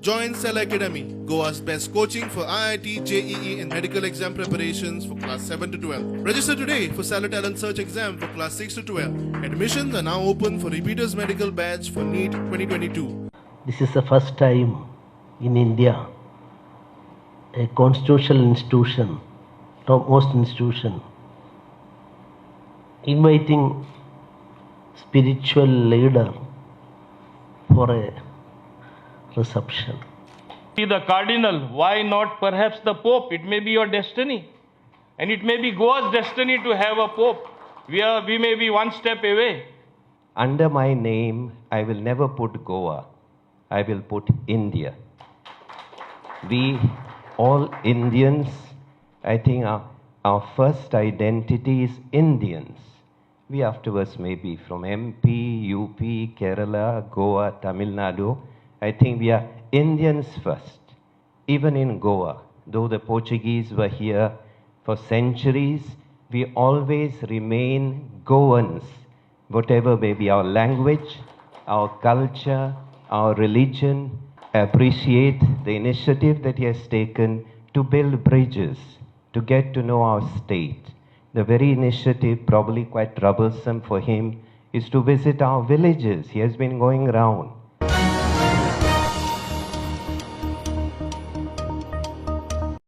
Join Cell Academy, Goa's best coaching for IIT, JEE and medical exam preparations for class 7 to 12. Register today for Cell Talent Search exam for class 6 to 12. Admissions are now open for repeaters medical batch for NEET 2022. This is the first time in India a constitutional institution, topmost institution, inviting spiritual leader for a reception. Be the cardinal, why not perhaps the pope? It may be your destiny. And it may be Goa's destiny to have a pope. We may be one step away. Under my name, I will never put Goa. I will put India. We, all Indians, I think our first identity is Indians. We afterwards may be from MP, UP, Kerala, Goa, Tamil Nadu. I think we are Indians first. Even in Goa, though the Portuguese were here for centuries, we always remain Goans, whatever may be our language, our culture, our religion. Appreciate the initiative that he has taken to build bridges, to get to know our state. The very initiative, probably quite troublesome for him, is to visit our villages. He has been going around.